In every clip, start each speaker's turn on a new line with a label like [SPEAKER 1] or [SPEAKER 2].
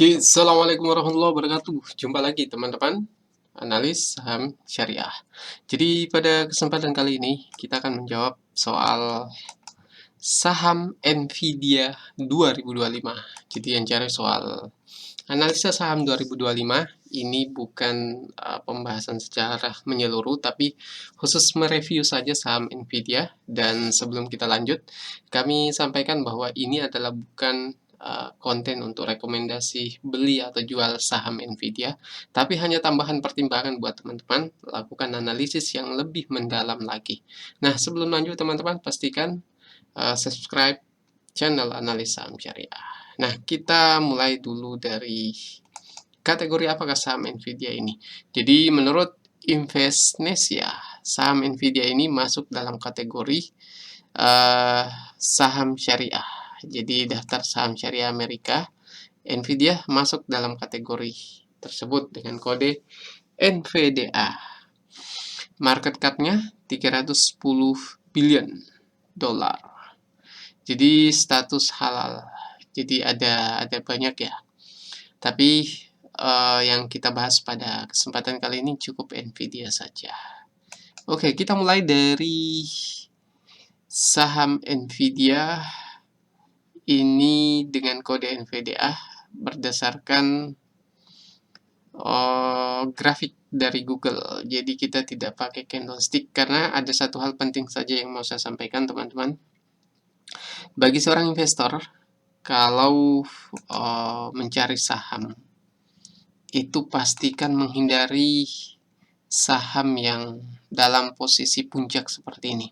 [SPEAKER 1] Oke, Assalamualaikum warahmatullahi wabarakatuh. Jumpa lagi teman-teman, analis saham syariah. Jadi pada kesempatan kali ini kita akan menjawab soal saham Nvidia 2025. Jadi yang cari soal analisa saham 2025 ini bukan pembahasan secara menyeluruh, tapi khusus mereview saja saham Nvidia. Dan sebelum kita lanjut, kami sampaikan bahwa ini adalah bukan konten untuk rekomendasi beli atau jual saham Nvidia, tapi hanya tambahan pertimbangan buat teman-teman lakukan analisis yang lebih mendalam lagi. Nah, sebelum lanjut teman-teman pastikan subscribe channel analis saham syariah. Nah, kita mulai dulu dari kategori apakah saham Nvidia ini. Jadi menurut Investnesia, saham Nvidia ini masuk dalam kategori saham syariah. Jadi daftar saham syariah Amerika, Nvidia masuk dalam kategori tersebut dengan kode NVDA. Market cap-nya 310 billion dolar. Jadi status halal. Jadi ada banyak ya. Tapi yang kita bahas pada kesempatan kali ini cukup Nvidia saja. Oke, kita mulai dari saham Nvidia ini dengan kode NVDA berdasarkan grafik dari Google. Jadi kita tidak pakai candlestick karena ada satu hal penting saja yang mau saya sampaikan teman-teman. Bagi seorang investor, kalau mencari saham, itu pastikan menghindari saham yang dalam posisi puncak seperti ini.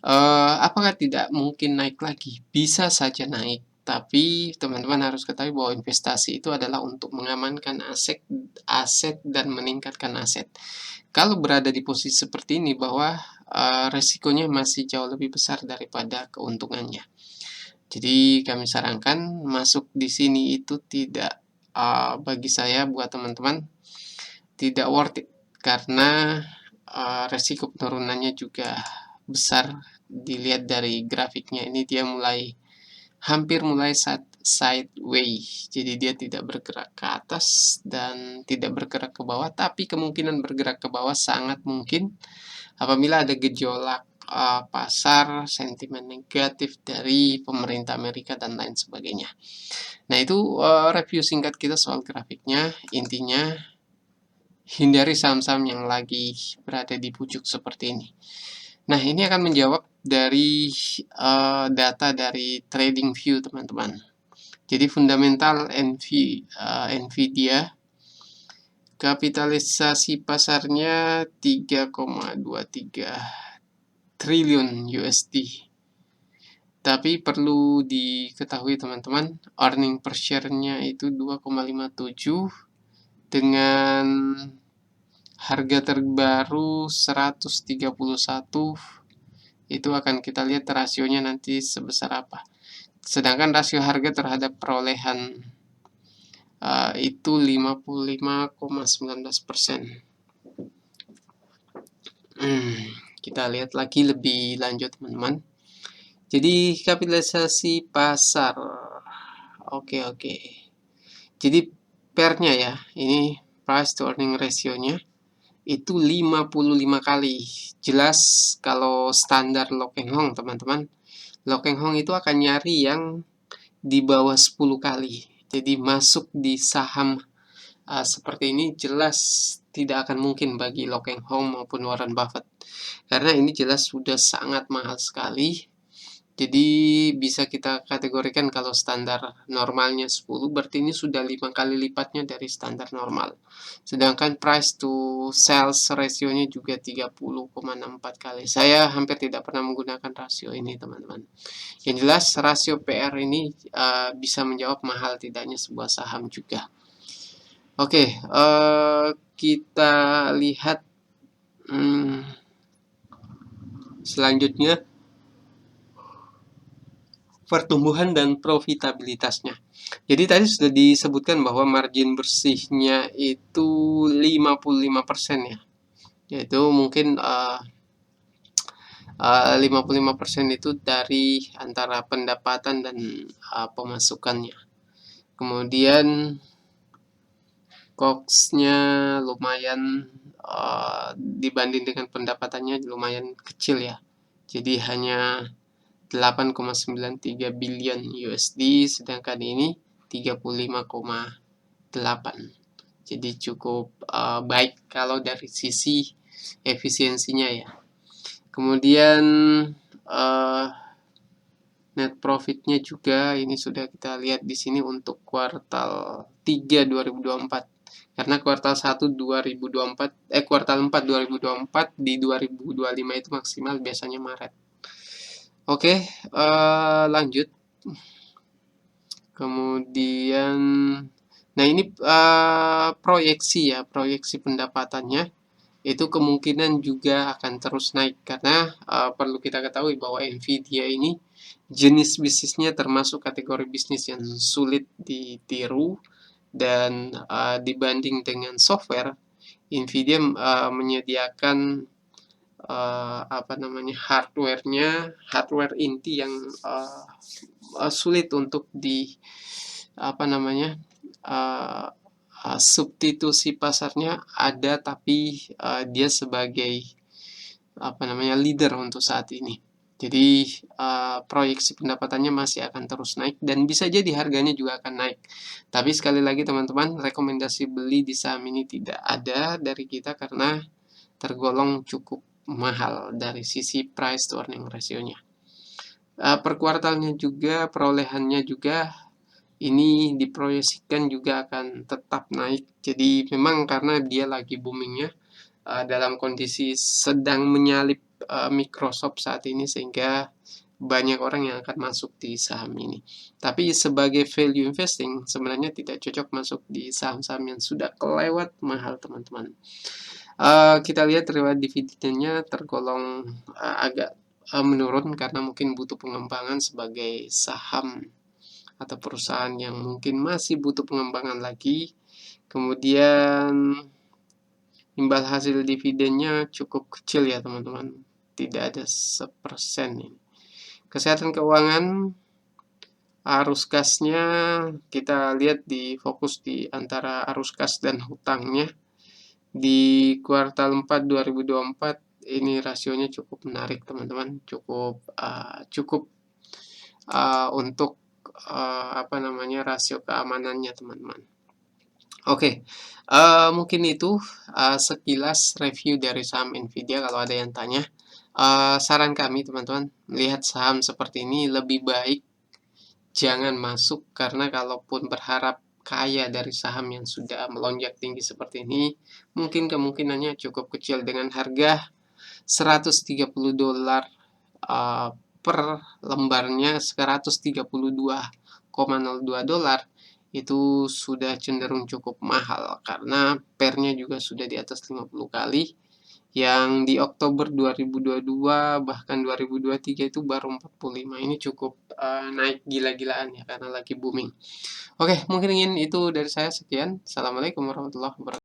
[SPEAKER 1] Apakah tidak mungkin naik lagi? Bisa saja naik, tapi teman-teman harus ketahui bahwa investasi itu adalah untuk mengamankan aset dan meningkatkan aset. Kalau berada di posisi seperti ini, bahwa resikonya masih jauh lebih besar daripada keuntungannya. Jadi kami sarankan masuk di sini itu tidak, bagi saya buat teman-teman tidak worth it karena resiko penurunannya juga besar. Dilihat dari grafiknya ini dia hampir mulai sideways. Jadi dia tidak bergerak ke atas dan tidak bergerak ke bawah, tapi kemungkinan bergerak ke bawah sangat mungkin apabila ada gejolak pasar, sentimen negatif dari pemerintah Amerika dan lain sebagainya. Nah, itu review singkat kita soal grafiknya. Intinya hindari saham-saham yang lagi berada di pucuk seperti ini. Nah, ini akan menjawab dari data dari TradingView, teman-teman. Jadi fundamental Nvidia, kapitalisasi pasarnya 3,23 triliun USD. Tapi perlu diketahui teman-teman, earning per share-nya itu 2,57 dengan harga terbaru 131. Itu akan kita lihat rasionya nanti sebesar apa. Sedangkan rasio harga terhadap perolehan itu 55,19%. Kita lihat lagi lebih lanjut teman-teman. Jadi kapitalisasi pasar. Oke. Jadi PER-nya ya, ini price to earning ratio-nya itu 55 kali. Jelas kalau standar Lock and Hong teman-teman, Lock and Hong itu akan nyari yang di bawah 10 kali. Jadi masuk di saham seperti ini jelas tidak akan mungkin bagi Lock and Hong maupun Warren Buffett. Karena ini jelas sudah sangat mahal sekali. Jadi bisa kita kategorikan kalau standar normalnya 10, berarti ini sudah 5 kali lipatnya dari standar normal. Sedangkan price to sales ratio-nya juga 30,64 kali. Saya hampir tidak pernah menggunakan rasio ini, teman-teman. Yang jelas rasio PR ini bisa menjawab mahal tidaknya sebuah saham juga. Oke, kita lihat selanjutnya pertumbuhan dan profitabilitasnya. Jadi tadi sudah disebutkan bahwa margin bersihnya itu 55% ya. Yaitu mungkin 55% itu dari antara pendapatan dan pemasukannya. Kemudian cost-nya lumayan dibanding dengan pendapatannya lumayan kecil ya. Jadi hanya 8,93 billion USD, sedangkan ini 35,8. Jadi cukup baik kalau dari sisi efisiensinya ya. Kemudian uh, net profitnya juga ini sudah kita lihat di sini untuk kuartal 3 2024. Karena kuartal 1 2024 kuartal 4 2024 di 2025 itu maksimal biasanya Maret. Oke, lanjut. Kemudian nah ini proyeksi ya, proyeksi pendapatannya itu kemungkinan juga akan terus naik karena perlu kita ketahui bahwa Nvidia ini jenis bisnisnya termasuk kategori bisnis yang sulit ditiru dan dibanding dengan software, Nvidia menyediakan hardware inti yang sulit untuk uh, substitusi pasarnya ada, tapi dia sebagai leader untuk saat ini. Jadi proyeksi pendapatannya masih akan terus naik dan bisa jadi harganya juga akan naik. Tapi sekali lagi teman-teman, rekomendasi beli di saham ini tidak ada dari kita karena tergolong cukup mahal dari sisi price to earning ratio-nya. Per kuartalnya juga, perolehannya juga ini diproyeksikan juga akan tetap naik. Jadi memang karena dia lagi boomingnya dalam kondisi sedang menyalip Microsoft saat ini, sehingga banyak orang yang akan masuk di saham ini. Tapi sebagai value investing sebenarnya tidak cocok masuk di saham-saham yang sudah kelewat mahal teman-teman. Kita lihat riwayat dividennya tergolong agak menurun karena mungkin butuh pengembangan sebagai saham atau perusahaan yang mungkin masih butuh pengembangan lagi. Kemudian imbal hasil dividennya cukup kecil ya teman-teman, tidak ada 1% ini. Kesehatan keuangan, arus kasnya kita lihat di fokus di antara arus kas dan hutangnya. Di kuartal 4 2024 ini rasionya cukup menarik teman-teman, cukup untuk rasio keamanannya teman-teman. Oke, mungkin itu sekilas review dari saham Nvidia. Kalau ada yang tanya, saran kami teman-teman, melihat saham seperti ini lebih baik jangan masuk, karena kalaupun berharap kaya dari saham yang sudah melonjak tinggi seperti ini, mungkin kemungkinannya cukup kecil. Dengan harga $130 per lembarnya, $132,02, itu sudah cenderung cukup mahal karena pernya juga sudah di atas 50 kali. Yang di Oktober 2022 bahkan 2023 itu baru 45. Ini cukup naik gila-gilaan ya karena lagi booming. Oke, mungkin itu dari saya. Sekian. Assalamualaikum warahmatullahi wabarakatuh.